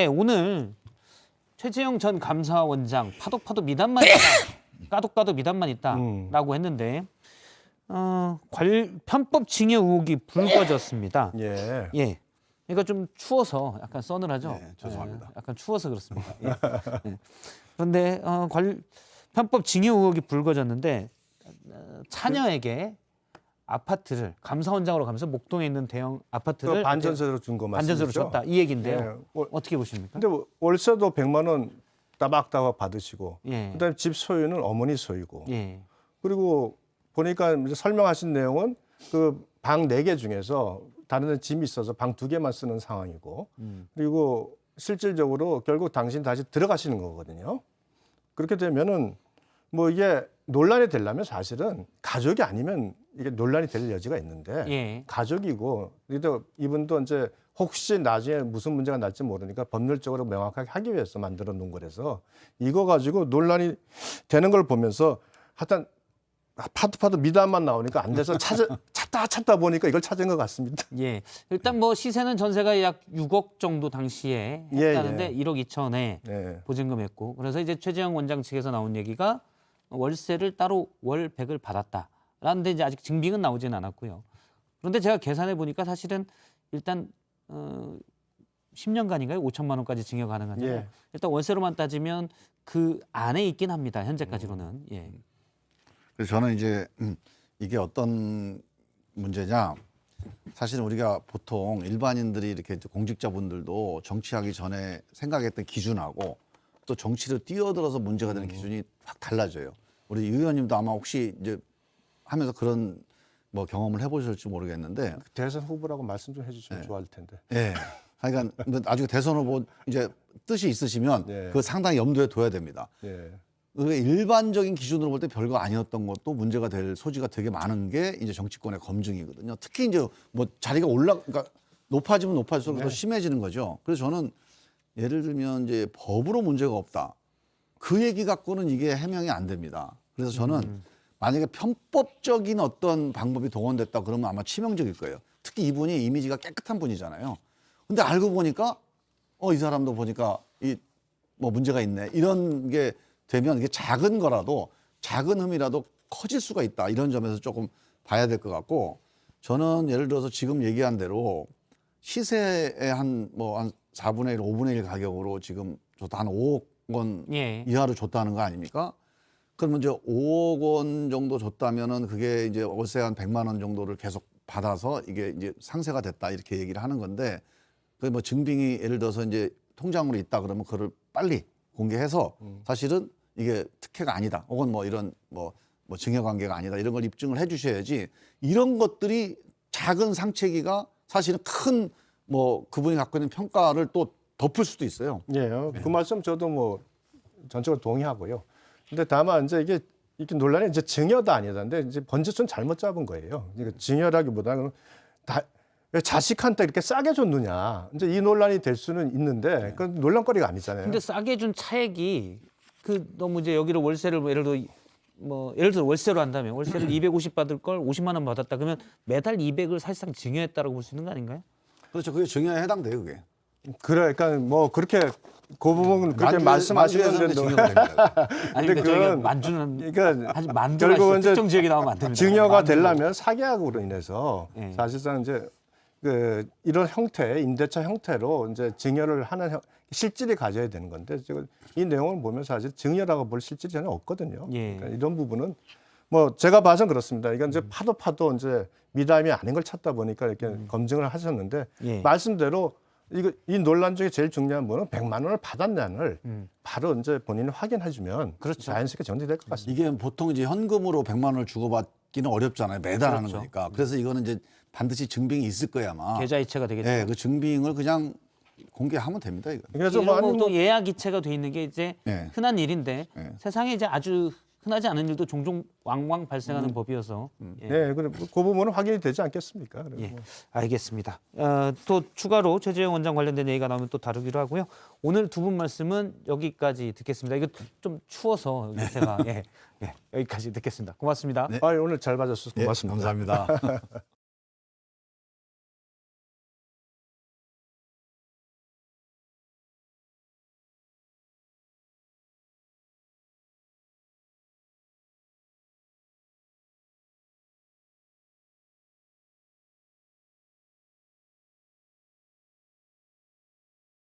네, 오늘 최재형 전 감사원장 파도 미담만 있다. 까도 미담만 있다라고 했는데 편법 징역 의혹이 불거졌습니다. 예. 예. 그러니까 좀 추워서 약간 서늘하죠. 네, 죄송합니다. 예, 약간 추워서 그렇습니다. 예. 예. 그런데 편법 징역 의혹이 불거졌는데 차녀에게 아파트를 감사원장으로 가면서 목동에 있는 대형 아파트를 그 반전세로 준 거 맞습니까? 반전세로 줬다 이 얘기인데요. 예. 어떻게 보십니까? 근데 월세도 100만 원 따박따박 받으시고 예. 그다음에 집 소유는 어머니 소유고 예. 그리고 보니까 이제 설명하신 내용은 그 방 4개 중에서 다른 데 짐이 있어서 방 2개만 쓰는 상황이고 그리고 실질적으로 결국 당신 다시 들어가시는 거거든요. 그렇게 되면은 뭐 이게 논란이 되려면 사실은 가족이 아니면 이게 논란이 될 여지가 있는데 예. 가족이고 그래도 이분도 이제 혹시 나중에 무슨 문제가 날지 모르니까 법률적으로 명확하게 하기 위해서 만들어 놓은 거라서 이거 가지고 논란이 되는 걸 보면서 하여튼 파도 미담만 나오니까 안 돼서 찾다 보니까 이걸 찾은 것 같습니다. 예. 일단 뭐 시세는 전세가 약 6억 정도 당시에 했다는데 1억 2천에 네. 보증금했고 그래서 이제 최재형 원장 측에서 나온 얘기가 월세를 따로 월 100을 받았다라는데 이제 아직 증빙은 나오지는 않았고요. 그런데 제가 계산해 보니까 사실은 일단 10년간인가요? 5천만 원까지 징역 가능하잖아요. 예. 일단 월세로만 따지면 그 안에 있긴 합니다. 현재까지로는. 예. 그래서 저는 이제 이게 어떤 문제냐, 사실은 우리가 보통 일반인들이 이렇게 공직자분들도 정치하기 전에 생각했던 기준하고 또 정치를 뛰어들어서 문제가 되는 기준이 확 달라져요. 우리 유 의원님도 아마 혹시 이제 하면서 그런 뭐 경험을 해보실지 모르겠는데, 대선 후보라고 말씀 좀 해주시면 좋아할 텐데. 예. 하여간 나중에 대선 후보 이제 뜻이 있으시면 네. 그거 상당히 염두에 둬야 됩니다. 예. 그 일반적인 기준으로 볼 때 별거 아니었던 것도 문제가 될 소지가 되게 많은 게 이제 정치권의 검증이거든요. 특히 이제 뭐 자리가 그러니까 높아지면 높아질수록 더 심해지는 거죠. 그래서 저는 예를 들면 이제 법으로 문제가 없다. 그 얘기 갖고는 이게 해명이 안 됩니다. 그래서 저는 만약에 편법적인 어떤 방법이 동원됐다 그러면 아마 치명적일 거예요. 특히 이분이 이미지가 깨끗한 분이잖아요. 근데 알고 보니까 이 사람도 보니까 이 뭐 문제가 있네. 이런 게 되면 이게 작은 거라도 작은 흠이라도 커질 수가 있다. 이런 점에서 조금 봐야 될 것 같고, 저는 예를 들어서 지금 얘기한 대로 시세의 한 4분의 1, 5분의 1 가격으로 지금 줬다 한 5억 원 예. 이하로 줬다는 거 아닙니까? 그러면 이제 5억 원 정도 줬다면은 그게 이제 월세 한 100만 원 정도를 계속 받아서 이게 이제 상세가 됐다 이렇게 얘기를 하는 건데, 그 뭐 증빙이 예를 들어서 이제 통장으로 있다 그러면 그걸 빨리 공개해서 사실은 이게 특혜가 아니다. 혹은 뭐 이런 뭐 증여 관계가 아니다. 이런 걸 입증을 해 주셔야지, 이런 것들이 작은 상체기가 사실은 큰 뭐 그분이 갖고 있는 평가를 또 덮을 수도 있어요. 예. 그 말씀 저도 뭐 전적으로 동의하고요. 근데 다만 이제 이게 논란이 이제 증여다 아니다. 근데 이제 번지수는 잘못 잡은 거예요. 그러니까 증여라기보다는 왜 자식한테 이렇게 싸게 줬느냐. 이제 이 논란이 될 수는 있는데 그건 논란거리가 아니잖아요. 근데 싸게 준 차액이 너무 이제 여기로 월세를 예를 들어 월세로 한다면 월세를 250 받을 걸 50만 원 받았다 그러면 매달 200을 사실상 증여했다라고 볼 수 있는 거 아닌가요? 그렇죠. 그게 증여에 해당돼요, 그게. 그러니까 뭐 그렇게 그 부분은 그렇게 말씀하시는데 증여가 됩니다. 아니 근데 근데 저희가 그건- 만주는 그러니까 아직 만주가 결국은 이제 특정 지역이 나오면 안 됩니다. 증여가 만주. 되려면 사계약으로 인해서 예. 사실상 이제 이런 형태의 임대차 형태로 이제 증여를 하는 실질이 가져야 되는 건데 지금 이 내용을 보면 사실 증여라고 볼 실질이 전혀 없거든요. 예. 그러니까 이런 부분은 뭐 제가 봐서는 그렇습니다. 이건 이제 파도 이제 미담이 아닌 걸 찾다 보니까 이렇게 검증을 하셨는데 예. 말씀대로 이 논란 중에 제일 중요한 거는 100만 원을 받았냐를 바로 이제 본인이 확인해주면 그렇죠. 자연스럽게 정리될 것 같습니다. 이게 보통 이제 현금으로 100만 원을 주고받기는 어렵잖아요. 매달 하는 그렇죠. 거니까. 그래서 이거는 이제 반드시 증빙이 있을 거야, 아마. 계좌이체가 되겠죠. 네, 그 증빙을 그냥 공개하면 됩니다, 이거. 그래서 이런 뭐 또 예약 이체가 돼 있는 게 이제 네. 흔한 일인데 네. 세상에 이제 아주 흔하지 않은 일도 종종 왕왕 발생하는 법이어서 예. 네, 그 부분은 확인이 되지 않겠습니까? 그리고 예, 뭐. 알겠습니다. 또 추가로 최재형 원장 관련된 얘기가 나오면 또 다루기로 하고요. 오늘 두 분 말씀은 여기까지 듣겠습니다. 이거 좀 추워서 제가 여기까지 듣겠습니다. 고맙습니다. 네. 오늘 잘 봐주셔서 고맙습니다. 감사합니다.